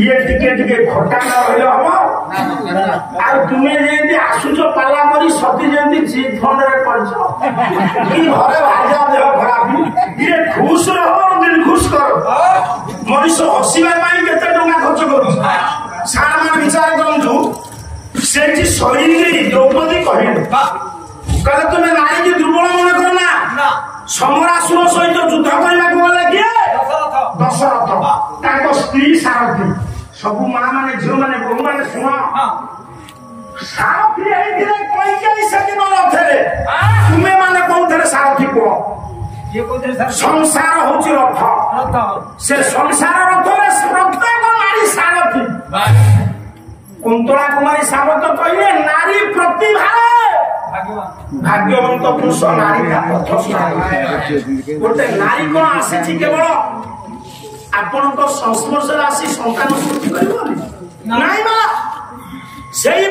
ये टिके खटा न रही हम आ तुम्हें जमी आसुच पाला कर सती जमी चिट फंड घरे भाजा देह खराब ये घुष रह दिन घुष कर मनीष हसवा केते टंका खर्च कर सार मान विचार करूँ से शरीर द्रौपदी कहले तुम्हें नारी की दुर्बल मन करना समरासुर सहित युद्ध करने गले किए दशरथ स्त्री सारथी सब माँ माने झील माने बहु माने शुण सारथी तुम्हें माने कौन सारथी कह संसार हूँ रथ से संसार रथ प्रत्येक नारी सारथी कुंतला कुमारी सावत कहले नारी प्रतिभा भाग्यवंत पुरुष नारी का पथ गोटे नारी कौन आसी केवल आपण संस्पर्श आसी संतान सृष्टि कर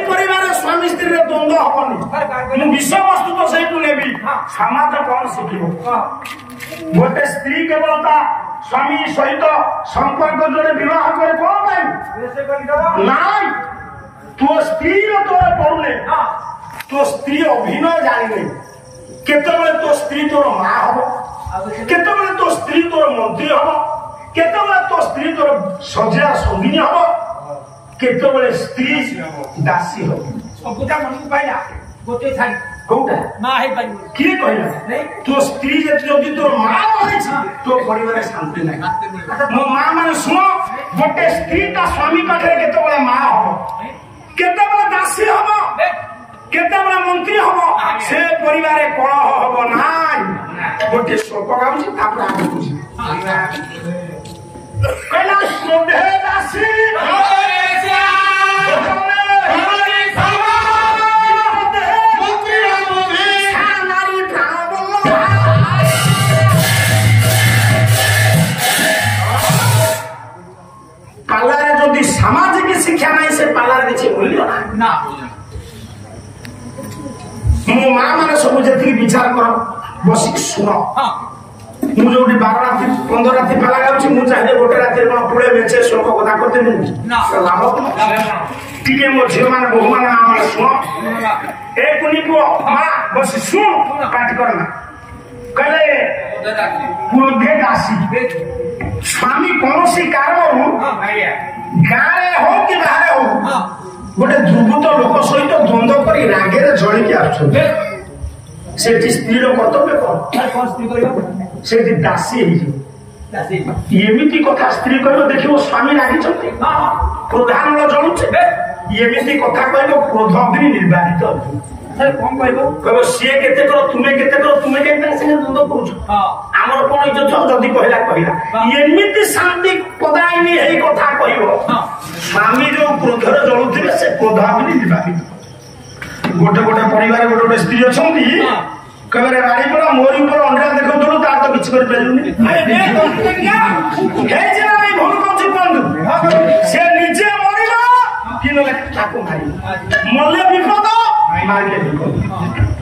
परिवार स्वामी स्त्री द्वंद्व हबनी विषय वस्तु तो से नेबी समाज कौन शिखिब गोटे स्त्री केवल स्वामी सहित संपर्क जोड़े विवाह करे कौन नाई तो स्त्री तोर पड़ुने तो स्त्री अभिनय जाने केतबेले तो स्त्री तोर माँ हम केतबेले तो स्त्री तोर मंत्री हम केतबेले तो स्त्री तोर सजा सगिनी हम केतबेले स्त्री दासी हम सबटा मन को पाइला गोटे थारी कोटा माँ है पाइ किए कहला तो स्त्री जदि तोर माँ होई तो परिवार शांति नहीं मो माँ माने सुनो गोटे स्त्री का स्वामी पाखरे केतबेले माँ हम केतबेले दासी हम केतबेले मंत्री हम से परिवार कलह हम नाई गोटे श्लोक गाउछि तापर आगे बुझी कहला श्रोधे दासी पालारे जदि सामाजिक शिक्षा नहीं से पालारे किसी मूल्य ना मो माँ माने सब जी विचार कर बसिक शुण मुझे जो 12 राति 15 राति पाला गाँव मुझे चाहिए गोटे राति पुड़े बेचे श्लोक कथा करते लाभ टे मो झील मैंने बहु मैंने शुण ए कुनी पुओ माँ बस शुण पाठ करना कहले क्रोधे दासी स्वामी कौन सी कारण गाँव हो कि बाहर हो गोटे दुर्बृत्त लोक सहित द्वंद्व कर रागे जलिकी आसुच्ची स्त्री कर्तव्य कौन से दासी एमती कथा स्त्री कह देख स्वामी रागी क्रोधान जलुचे एमती कथा कह क्रोध अग्नि निर्वाहित कौन कह सी केते कर तुम्हें केते कर तुम्हें द्वंद्व कर आमर कौन इज्जत जदि कहला कहला एमती शांति पदायनी है कथा कह स्वामी जो क्रोधर जलुथे से क्रोध अग्नि निर्वाहित गोटे गोटे परिवार गोटे गोटे स्त्री अच्छा कबरे राड़ी पड़ा मोरी ऊपर अंडा देखो तो तार तो किछ कर पेलुनी हे जे नहीं भूल कोछि बंधु से नीचे मरिला कि न ताको मारी मले विपद मारले विपद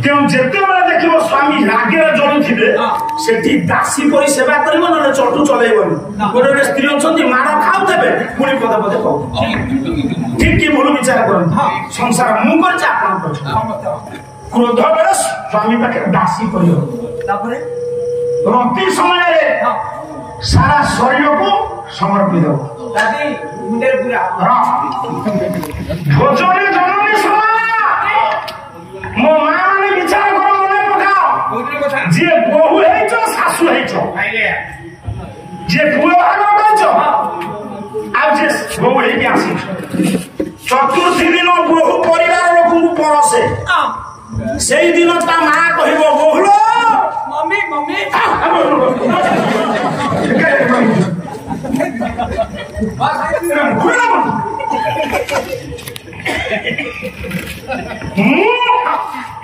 तेउ जेते बेला देखिबो स्वामी रागे जलुथिबे सेठी दासी परि सेवा करिवो न चटू चलेइबो गोटे गोटे स्त्री अछंती मार खाउथबे पुणी पद पद कहू ठीक कि भूल विचार करन संसार मु करछ आपन करछ क्रोध बेले स्वामी पाखे दासी कर रति समय सारा शरीर को समर्पित भोजन जननी मो माँ मैंने विचार कर मन पकाओ जी बहु शाशु जी पुओ भाग आज बहु आसी चतुर्थी दिन बहु परिवार लोक परसे से दिन ता माँ कह बहुल मम्मी मम्मी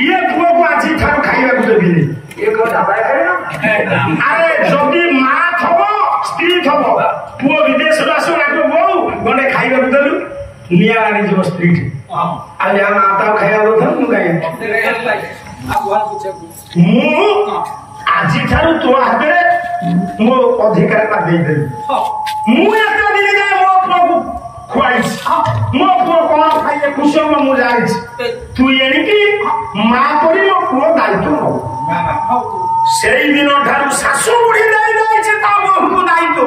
ये पुओ को आज खाइबा को देबी अरे जदि माँ थब स्त्री थब पुओ विदेश आसो बहु गंडे खाइबा को देलु निया लागी स्त्री आज माता खाइबा आज तो हाथ में मो अधिकार दे मो दिन जाए मो पुओ खुश हम मु जाइछ तू एणिकी मां परी मो पुओ दायित्व हो सेई दिन ठारू सासु बुढ़ी दाई जाइछे ता बहु को दायित्व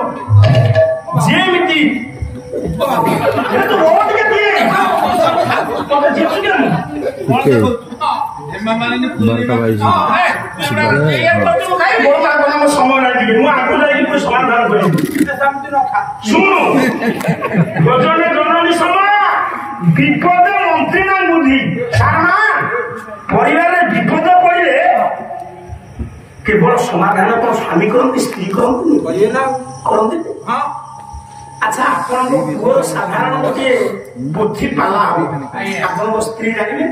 जेमिति तो रोड के दिए तो जेतु के बड़का भाई जी समय आगे जाइए समाधान करी शुणु गजने जननी समय विपद मंत्री ना बुद्धि सारा परिवार विपद पड़े केवल समाधान कौन स्वामी करती स्त्री करती अच्छा आपन पुअर साधारण गोटे बुद्धि पाला हो आपन स्त्री जानबे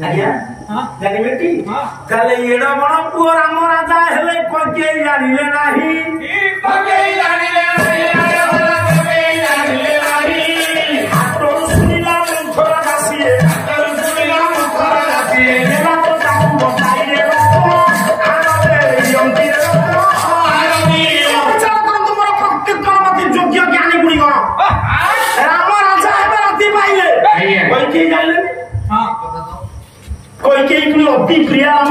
आज्ञा जानबे टी ताले एडा बड़ पुअर हम राजा हेले कोके जानिले नाही कोके जानिले नाही कोके जानिले नाही आतोर सुनिला मंथरा दासिए आतोर सुनिला मंथरा दासिए एला तो ताकू बताई रे आरे यंती रे आरनी चल कोन तुमर प्रत्येक कर्मति योग्य ज्ञानी गुणी गण राम राजा हेबे राती पाइले कोई के जानिले हां कोई के इतनी अति प्रिय राम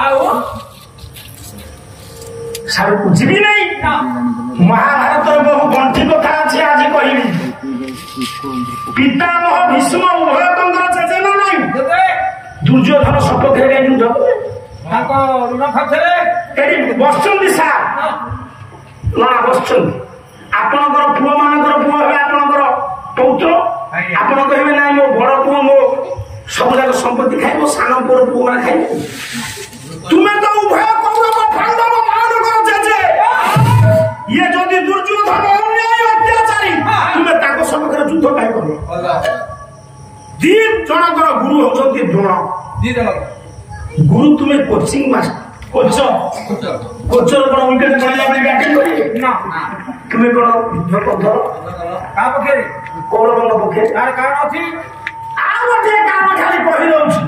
आओ सार कुछ भी नहीं महाभारत बहु गंठी कथा अच्छे आज कहली पितामह भीष्म उभय तंत्र चेचना नहीं दुर्योधन सपक्ष रे युद्ध ताको ऋण खाथले एडी बसचंदी सा ना बसचंदी आपनकर पुओ मानकर पुओ हे आपनकर पौत्र आपन कहबे ना मो बड़ पुओ मो सब जाक संपत्ति खाइबो सानो पुओ पुओ माने खाइबो तुमे तो उभय कौरव पांडव मान कर जेजे ये जदि दुर्योधन अन्याय अत्याचारी तुमे ताको समग्र युद्ध काहे करलो दीप जनकर गुरु होचंती द्रोण दी जन गुरु तुमे कोचिंग मास्टर कोचर कोन विकेट पड़ला पे बैटिंग करी ना तुमे कोन युद्ध करथो का पखे कौरव पखे तार कारण अछि आ गोटे काम खाली कहिलो छी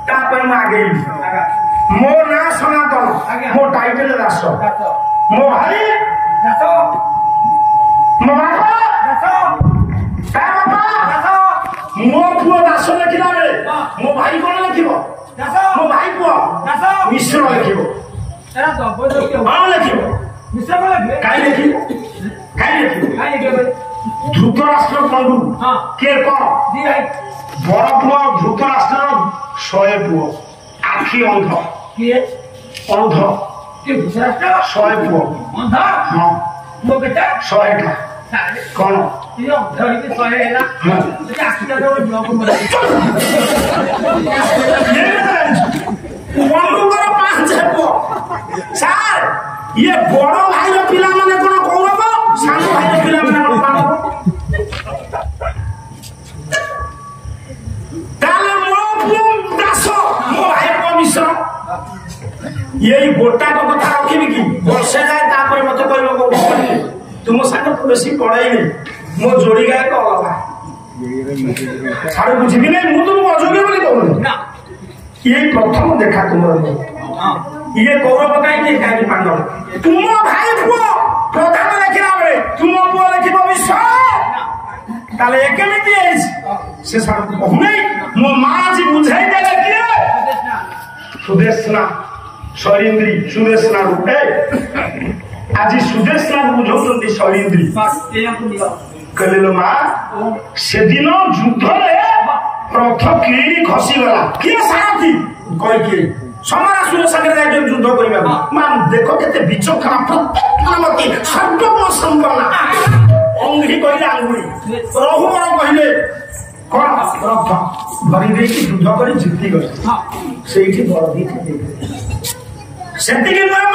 ता पर म आगे मो ना सनातन मो टाइटल दास मो भाई दास मो बाबा दास का बाबा दास मो पुओ दास लिखिला बेले मो भाई कोन लिखिबो दास मो भाई पुओ दास मिश्र लिखिबो एरा तो बोल के हां लिखिबो मिश्र को लिखिबो काई लिखिबो धृतराष्ट्र पंडु हां के को दी भाई बड़ पुओ धृतराष्ट्र 100 पुओ आखी अंध किए अंध के धृतराष्ट्र 100 पुओ अंध हां मो बेटा 100 का कौन ये धरी के 100 हैला ये आखी का जो ब्लॉक में पंडु कर 5 पुओ सर ये बड़ भाई पिला माने कोन कौरव सानो भाई पिला माने कोन पांडव ताले मो पुओ दास मो भाई को मिश्र यही गोटा को कथा रखिबी कि वर्षे जाए तापर मते कहलो को तुम संग तो बेसी पढ़ाई नहीं मो जोड़ी गाय को अलगा सारे बुझिबी नहीं मु तुम अजोगे बोली कहू ना ये प्रथम देखा तुमर ये कौरव काई के काई पांडव तुम भाई पुओ प्रधान लेखिला बेले तुम पुओ लेखिबो मिश्र ताले एकेमिति आइस से सार कहू नहीं मो मां जी बुझाई देले कि सुदेशना शरींद्री सुदेशना रूपे आज सुदेशना बुझौଛନ୍ତି शरींद्री कहले मां से दिन युद्ध रे रथ किणी खसी गला के साथी कहि के समारासुर संगे जाय युद्ध करिबा मां देखो केते विचक्षण प्रत्येक सर्वम संपन्न अंगुली कहले अंगुली रहुवर कहले कोन रथ भरी दे कि युद्ध करी जीती गए सेठी बरदी थे सेठी के मां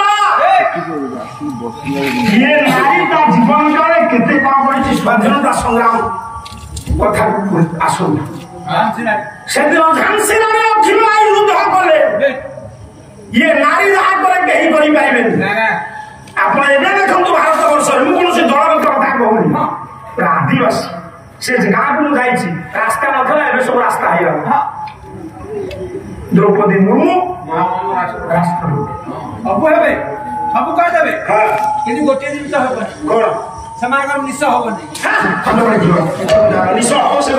ये नारी ता जीवन काले केते काम करी स्वाधीनता संग्राम कथा आसो सेदिन झांसी नारी अखिलाई युद्ध कले ये नारी रहा करे केही करि पाइबे आपण एबे देखंतु भारत वर्ष मु कोन से दलगत कथा कहूनी आदिवासी से गाँ को जाइछि रास्ता नथला एबे सब रास्ता हे द्रौपदी मुर्मू रास्ता अब हेबे सब कर देबे हां किनि गोटे दिन से होबे कोन समागम निस होबे हां हम निस हो से